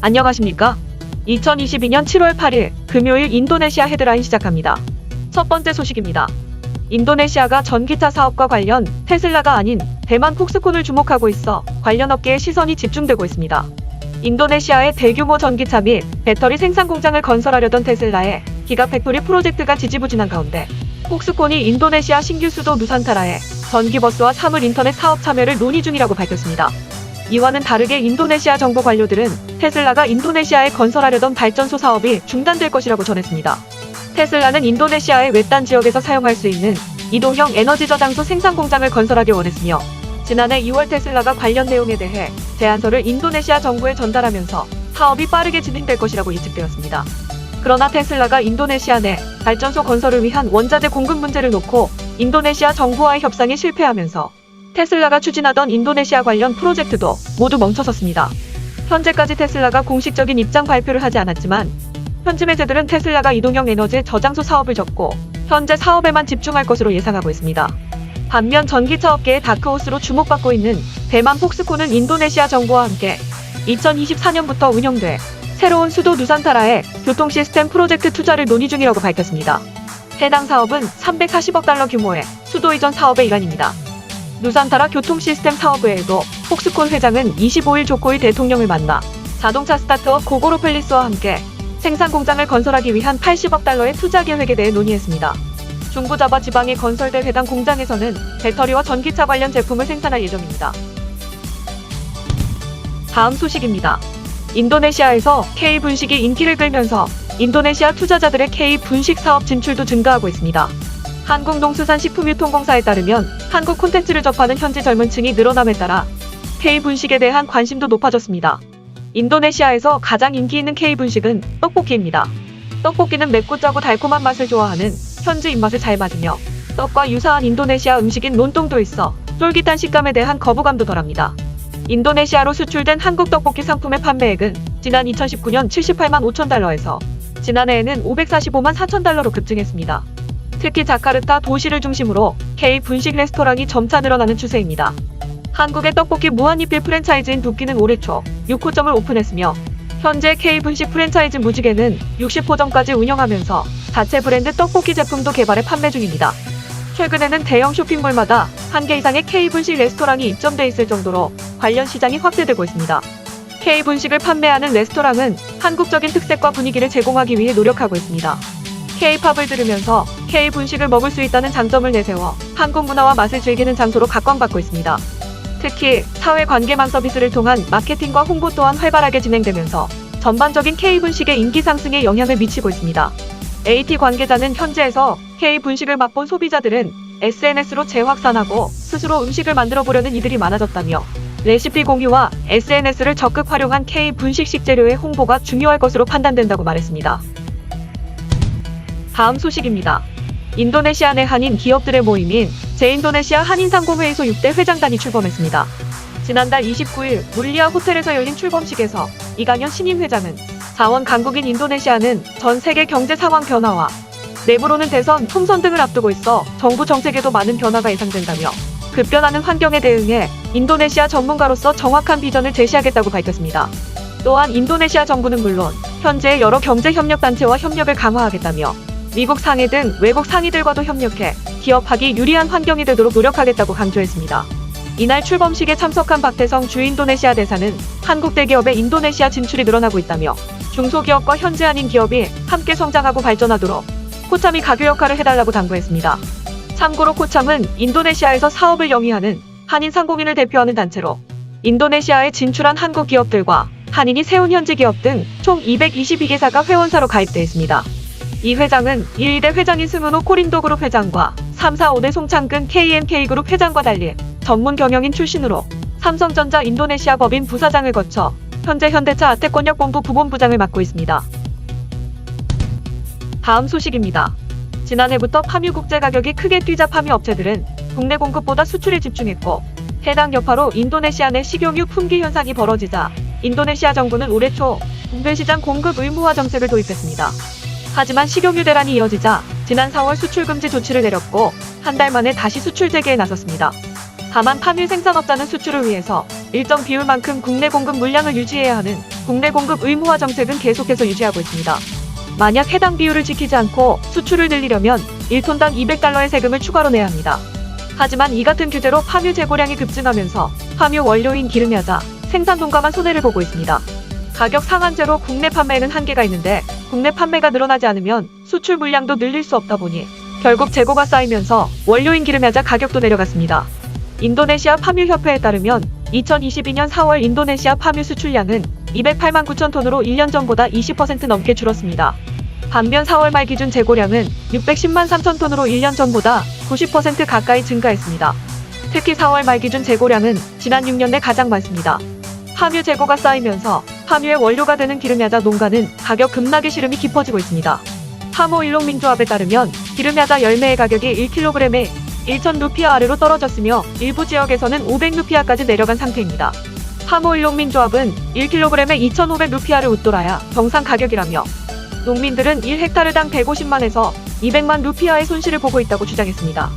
안녕하십니까? 2022년 7월 8일 금요일 인도네시아 헤드라인 시작합니다. 첫 번째 소식입니다. 인도네시아가 전기차 사업과 관련 테슬라가 아닌 대만 폭스콘을 주목하고 있어 관련 업계에 시선이 집중되고 있습니다. 인도네시아의 대규모 전기차 및 배터리 생산 공장을 건설하려던 테슬라의 기가팩토리 프로젝트가 지지부진한 가운데 폭스콘이 인도네시아 신규 수도 누산타라에 전기버스와 사물 인터넷 사업 참여를 논의 중이라고 밝혔습니다. 이와는 다르게 인도네시아 정부 관료들은 테슬라가 인도네시아에 건설하려던 발전소 사업이 중단될 것이라고 전했습니다. 테슬라는 인도네시아의 외딴 지역에서 사용할 수 있는 이동형 에너지 저장소 생산 공장을 건설하길 원했으며 지난해 2월 테슬라가 관련 내용에 대해 제안서를 인도네시아 정부에 전달하면서 사업이 빠르게 진행될 것이라고 예측되었습니다. 그러나 테슬라가 인도네시아 내 발전소 건설을 위한 원자재 공급 문제를 놓고 인도네시아 정부와의 협상이 실패하면서 테슬라가 추진하던 인도네시아 관련 프로젝트도 모두 멈춰섰습니다. 현재까지 테슬라가 공식적인 입장 발표를 하지 않았지만 현지 매체들은 테슬라가 이동형 에너지 저장소 사업을 접고 현재 사업에만 집중할 것으로 예상하고 있습니다. 반면 전기차 업계의 다크호스로 주목받고 있는 대만 폭스콘은 인도네시아 정부와 함께 2024년부터 운영돼 새로운 수도 누산타라의 교통 시스템 프로젝트 투자를 논의 중이라고 밝혔습니다. 해당 사업은 340억 달러 규모의 수도 이전 사업의 일환입니다. 누산타라 교통 시스템 사업 외에도 폭스콘 회장은 25일 조코이 대통령을 만나 자동차 스타트업 고고로 펠리스와 함께 생산 공장을 건설하기 위한 80억 달러의 투자 계획에 대해 논의했습니다. 중부자바 지방에 건설될 해당 공장에서는 배터리와 전기차 관련 제품을 생산할 예정입니다. 다음 소식입니다. 인도네시아에서 K 분식이 인기를 끌면서 인도네시아 투자자들의 K 분식 사업 진출도 증가하고 있습니다. 한국농수산식품유통공사에 따르면 한국 콘텐츠를 접하는 현지 젊은 층이 늘어남에 따라 K 분식에 대한 관심도 높아졌습니다. 인도네시아에서 가장 인기 있는 K 분식은 떡볶이입니다. 떡볶이는 맵고 짜고 달콤한 맛을 좋아하는 현지 입맛에 잘 맞으며 떡과 유사한 인도네시아 음식인 론똥도 있어 쫄깃한 식감에 대한 거부감도 덜합니다. 인도네시아로 수출된 한국 떡볶이 상품의 판매액은 지난 2019년 78만 5천 달러에서 지난해에는 545만 4천 달러로 급증했습니다. 특히 자카르타 도시를 중심으로 K 분식 레스토랑이 점차 늘어나는 추세입니다. 한국의 떡볶이 무한리필 프랜차이즈인 두끼는 올해 초 6호점을 오픈했으며 현재 K 분식 프랜차이즈 무지개는 60호점까지 운영하면서 자체 브랜드 떡볶이 제품도 개발해 판매 중입니다. 최근에는 대형 쇼핑몰마다 1개 이상의 K 분식 레스토랑이 입점돼 있을 정도로 관련 시장이 확대되고 있습니다. K 분식을 판매하는 레스토랑은 한국적인 특색과 분위기를 제공하기 위해 노력하고 있습니다. K-팝을 들으면서 K 분식을 먹을 수 있다는 장점을 내세워 한국 문화와 맛을 즐기는 장소로 각광받고 있습니다. 특히 사회관계망 서비스를 통한 마케팅과 홍보 또한 활발하게 진행되면서 전반적인 K 분식의 인기 상승에 영향을 미치고 있습니다. AT 관계자는 현지에서 K 분식을 맛본 소비자들은 SNS로 재확산하고 스스로 음식을 만들어 보려는 이들이 많아졌다며 레시피 공유와 SNS를 적극 활용한 K 분식 식재료의 홍보가 중요할 것으로 판단된다고 말했습니다. 다음 소식입니다. 인도네시아 내 한인 기업들의 모임인 제인도네시아 한인상공회의소 6대 회장단이 출범했습니다. 지난달 29일 물리아 호텔에서 열린 출범식에서 이강현 신임 회장은 자원 강국인 인도네시아는 전 세계 경제 상황 변화와 내부로는 대선, 총선 등을 앞두고 있어 정부 정책에도 많은 변화가 예상된다며 급변하는 환경에 대응해 인도네시아 전문가로서 정확한 비전을 제시하겠다고 밝혔습니다. 또한 인도네시아 정부는 물론 현재 여러 경제협력단체와 협력을 강화하겠다며 미국 상해 등 외국 상의들과도 협력해 기업하기 유리한 환경이 되도록 노력하겠다고 강조했습니다. 이날 출범식에 참석한 박태성 주인도네시아 대사는 한국 대기업의 인도네시아 진출이 늘어나고 있다며 중소기업과 현지 한인 기업이 함께 성장하고 발전하도록 코참이 가교 역할을 해달라고 당부했습니다. 참고로 코참은 인도네시아에서 사업을 영위하는 한인 상공인을 대표하는 단체로 인도네시아에 진출한 한국 기업들과 한인이 세운 현지 기업 등 총 222개사가 회원사로 가입돼 있습니다. 이 회장은 1, 2대 회장인 승은호 코린도그룹 회장과 3, 4, 5대 송창근 KMK그룹 회장과 달리 전문 경영인 출신으로 삼성전자 인도네시아 법인 부사장을 거쳐 현재 현대차 아태권역본부 부본부장을 맡고 있습니다. 다음 소식입니다. 지난해부터 파묘 국제 가격이 크게 뛰자 파묘 업체들은 국내 공급보다 수출에 집중했고 해당 여파로 인도네시아 내 식용유 품귀 현상이 벌어지자 인도네시아 정부는 올해 초 국내 시장 공급 의무화 정책을 도입했습니다. 하지만 식용유 대란이 이어지자 지난 4월 수출 금지 조치를 내렸고 한 달 만에 다시 수출 재개에 나섰습니다. 다만 파묘 생산업자는 수출을 위해서 일정 비율만큼 국내 공급 물량을 유지해야 하는 국내 공급 의무화 정책은 계속해서 유지하고 있습니다. 만약 해당 비율을 지키지 않고 수출을 늘리려면 1톤당 200달러의 세금을 추가로 내야 합니다. 하지만 이 같은 규제로 파묘 재고량이 급증하면서 파묘 원료인 기름야자, 생산 농가만 손해를 보고 있습니다. 가격 상한제로 국내 판매에는 한계가 있는데 국내 판매가 늘어나지 않으면 수출 물량도 늘릴 수 없다 보니 결국 재고가 쌓이면서 원료인 기름야자 가격도 내려갔습니다. 인도네시아 파묘협회에 따르면 2022년 4월 인도네시아 파묘 수출량은 208만 9천 톤으로 1년 전보다 20% 넘게 줄었습니다. 반면 4월 말 기준 재고량은 610만 3천 톤으로 1년 전보다 90% 가까이 증가했습니다. 특히 4월 말 기준 재고량은 지난 6년 내 가장 많습니다. 파묘 재고가 쌓이면서 파묘의 원료가 되는 기름야자 농가는 가격 급락의 시름이 깊어지고 있습니다. 파모일농민조합에 따르면 기름야자 열매의 가격이 1kg에 1,000루피아 아래로 떨어졌으며 일부 지역에서는 500루피아까지 내려간 상태입니다. 파모일농민조합은 1kg에 2,500루피아를 웃돌아야 정상 가격이라며 농민들은 1헥타르당 150만에서 200만 루피아의 손실을 보고 있다고 주장했습니다.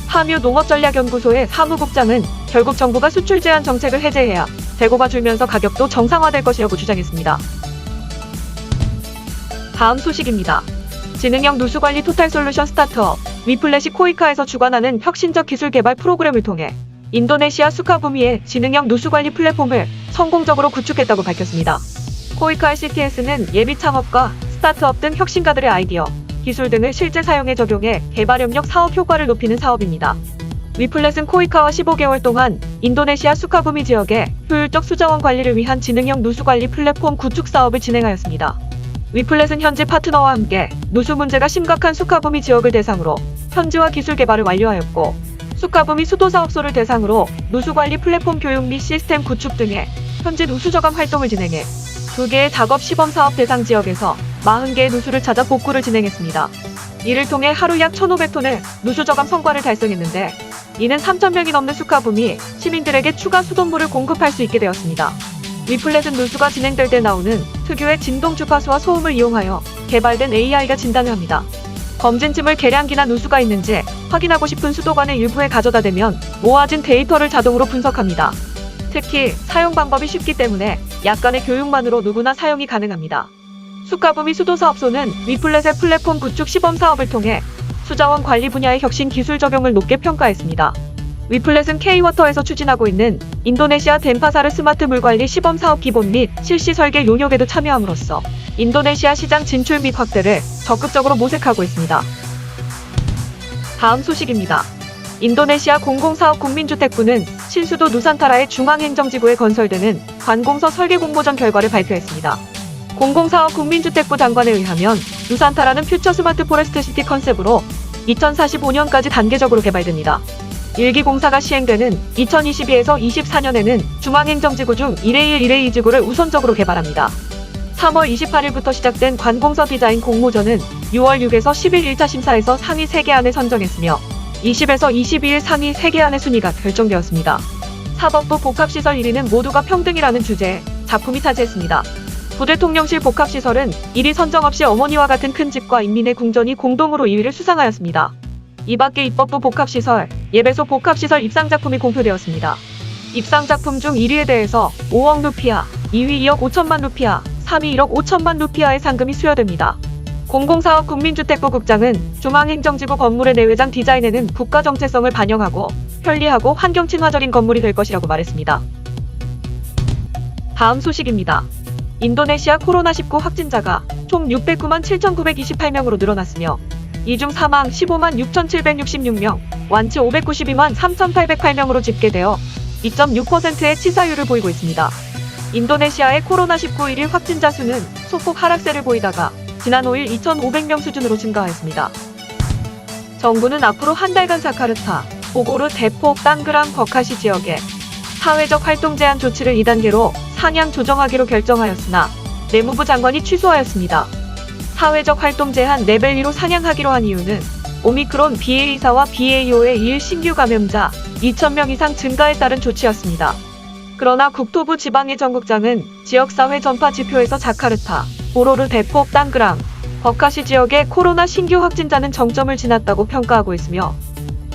파묘 농업전략연구소의 사무국장은 결국 정부가 수출 제한 정책을 해제해야 재고가 줄면서 가격도 정상화될 것이라고 주장했습니다. 다음 소식입니다. 지능형 누수관리 토탈솔루션 스타트업 위플래시 코이카에서 주관하는 혁신적 기술 개발 프로그램을 통해 인도네시아 수카부미의 지능형 누수관리 플랫폼을 성공적으로 구축했다고 밝혔습니다. 코이카 ICTS는 예비 창업과 스타트업 등 혁신가들의 아이디어, 기술 등을 실제 사용에 적용해 개발 협력 사업 효과를 높이는 사업입니다. 위플렛은 코이카와 15개월 동안 인도네시아 수카부미 지역의 효율적 수자원 관리를 위한 지능형 누수관리 플랫폼 구축 사업을 진행하였습니다. 위플렛은 현지 파트너와 함께 누수 문제가 심각한 수카부미 지역을 대상으로 현지화 기술 개발을 완료하였고 수카부미 수도사업소를 대상으로 누수관리 플랫폼 교육 및 시스템 구축 등의 현지 누수저감 활동을 진행해 2개의 작업 시범 사업 대상 지역에서 40개의 누수를 찾아 복구를 진행했습니다. 이를 통해 하루 약 1,500톤의 누수저감 성과를 달성했는데 이는 3,000명이 넘는 수카부미 시민들에게 추가 수돗물을 공급할 수 있게 되었습니다. 위플렛은 누수가 진행될 때 나오는 특유의 진동 주파수와 소음을 이용하여 개발된 AI가 진단을 합니다. 검진침을 계량기나 누수가 있는지 확인하고 싶은 수도관의 일부에 가져다 대면 모아진 데이터를 자동으로 분석합니다. 특히 사용 방법이 쉽기 때문에 약간의 교육만으로 누구나 사용이 가능합니다. 수카부미 수도사업소는 위플렛의 플랫폼 구축 시범 사업을 통해 수자원 관리 분야의 혁신 기술 적용을 높게 평가했습니다. 위플렛은 K-워터에서 추진하고 있는 인도네시아 덴파사르 스마트 물관리 시범 사업 기본 및 실시 설계 용역에도 참여함으로써 인도네시아 시장 진출 및 확대를 적극적으로 모색하고 있습니다. 다음 소식입니다. 인도네시아 공공사업 국민주택부는 신수도 누산타라의 중앙행정지구에 건설되는 관공서 설계 공모전 결과를 발표했습니다. 공공사업 국민주택부 장관에 의하면 누산타라는 퓨처 스마트 포레스트 시티 컨셉으로 2045년까지 단계적으로 개발됩니다. 1기 공사가 시행되는 2022에서 24년에는 중앙행정지구 중 1회1, 1회2 지구를 우선적으로 개발합니다. 3월 28일부터 시작된 관공서 디자인 공모전은 6월 6에서 10일 1차 심사에서 상위 3개 안을 선정했으며 20에서 22일 상위 3개 안의 순위가 결정되었습니다. 사법부 복합시설 1위는 모두가 평등이라는 주제에 작품이 차지했습니다. 부대통령실 복합시설은 1위 선정 없이 어머니와 같은 큰 집과 인민의 궁전이 공동으로 2위를 수상하였습니다. 이밖에 입법부 복합시설, 예배소 복합시설 입상작품이 공표되었습니다. 입상작품 중 1위에 대해서 5억 루피아, 2위 2억 5천만 루피아, 3위 1억 5천만 루피아의 상금이 수여됩니다. 공공사업 국민주택부 국장은 중앙행정지구 건물의 내외장 디자인에는 국가 정체성을 반영하고 편리하고 환경 친화적인 건물이 될 것이라고 말했습니다. 다음 소식입니다. 인도네시아 코로나19 확진자가 총 609만 7,928명으로 늘어났으며 이 중 사망 15만 6,766명, 완치 592만 3,808명으로 집계되어 2.6%의 치사율을 보이고 있습니다. 인도네시아의 코로나19 1일 확진자 수는 소폭 하락세를 보이다가 지난 5일 2,500명 수준으로 증가하였습니다. 정부는 앞으로 한 달간 자카르타, 보고르, 데폭, 땅그랑, 버카시 지역에 사회적 활동 제한 조치를 2단계로 상향 조정하기로 결정하였으나 내무부 장관이 취소하였습니다. 사회적 활동 제한 레벨 2로 상향하기로 한 이유는 오미크론 BA4와 BA5의 2일 신규 감염자 2,000명 이상 증가에 따른 조치였습니다. 그러나 국토부 지방의정국장은 지역사회 전파 지표에서 자카르타, 보로르, 데폭, 땅그랑, 버카시 지역의 코로나 신규 확진자는 정점을 지났다고 평가하고 있으며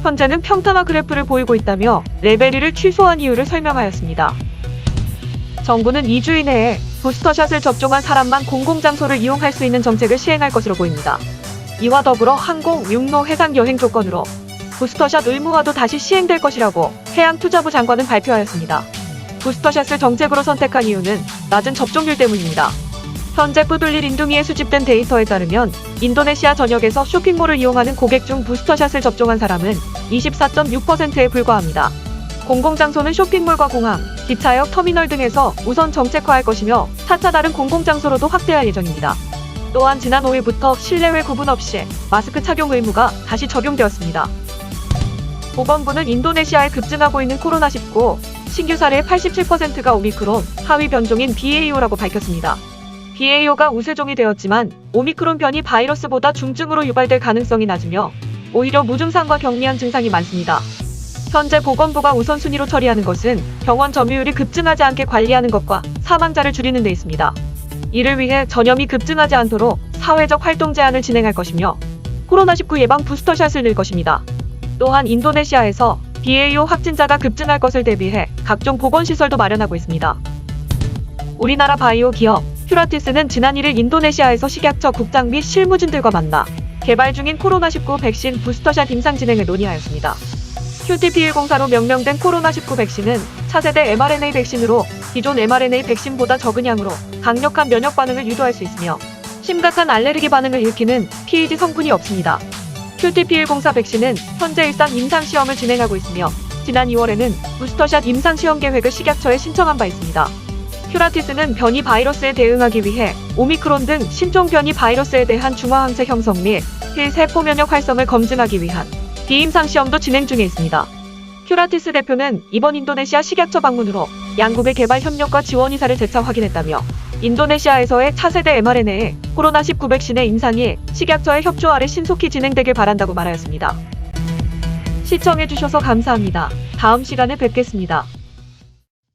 현재는 평탄화 그래프를 보이고 있다며 레벨 1을 취소한 이유를 설명하였습니다. 정부는 2주 이내에 부스터샷을 접종한 사람만 공공장소를 이용할 수 있는 정책을 시행할 것으로 보입니다. 이와 더불어 항공, 육로, 해상 여행 조건으로 부스터샷 의무화도 다시 시행될 것이라고 해양투자부 장관은 발표하였습니다. 부스터샷을 정책으로 선택한 이유는 낮은 접종률 때문입니다. 현재 푸들릴 인두미에 수집된 데이터에 따르면 인도네시아 전역에서 쇼핑몰을 이용하는 고객 중 부스터샷을 접종한 사람은 24.6%에 불과합니다. 공공장소는 쇼핑몰과 공항, 기차역, 터미널 등에서 우선 정책화할 것이며 차차 다른 공공장소로도 확대할 예정입니다. 또한 지난 5일부터 실내외 구분 없이 마스크 착용 의무가 다시 적용되었습니다. 보건부는 인도네시아에 급증하고 있는 코로나19 신규 사례의 87%가 오미크론 하위 변종인 BA.5라고 밝혔습니다. BA.5가 우세종이 되었지만 오미크론 변이 바이러스보다 중증으로 유발될 가능성이 낮으며 오히려 무증상과 경미한 증상이 많습니다. 현재 보건부가 우선순위로 처리하는 것은 병원 점유율이 급증하지 않게 관리하는 것과 사망자를 줄이는 데 있습니다. 이를 위해 전염이 급증하지 않도록 사회적 활동 제한을 진행할 것이며 코로나19 예방 부스터샷을 낼 것입니다. 또한 인도네시아에서 BA.5 확진자가 급증할 것을 대비해 각종 보건시설도 마련하고 있습니다. 우리나라 바이오 기업 큐라티스는 지난 1일 인도네시아에서 식약처 국장 및 실무진들과 만나 개발 중인 코로나19 백신 부스터샷 임상 진행을 논의하였습니다. QTP104로 명명된 코로나19 백신은 차세대 mRNA 백신으로 기존 mRNA 백신보다 적은 양으로 강력한 면역 반응을 유도할 수 있으며 심각한 알레르기 반응을 일으키는 PAG 성분이 없습니다. QTP104 백신은 현재 일상 임상시험을 진행하고 있으며 지난 2월에는 부스터샷 임상시험 계획을 식약처에 신청한 바 있습니다. 큐라티스는 변이 바이러스에 대응하기 위해 오미크론 등 신종 변이 바이러스에 대한 중화항체 형성 및 세포 면역 활성을 검증하기 위한 비임상 시험도 진행 중에 있습니다. 큐라티스 대표는 이번 인도네시아 식약처 방문으로 양국의 개발 협력과 지원 의사를 재차 확인했다며 인도네시아에서의 차세대 mRNA 코로나19 백신의 임상이 식약처의 협조 아래 신속히 진행되길 바란다고 말하였습니다. 시청해주셔서 감사합니다. 다음 시간에 뵙겠습니다.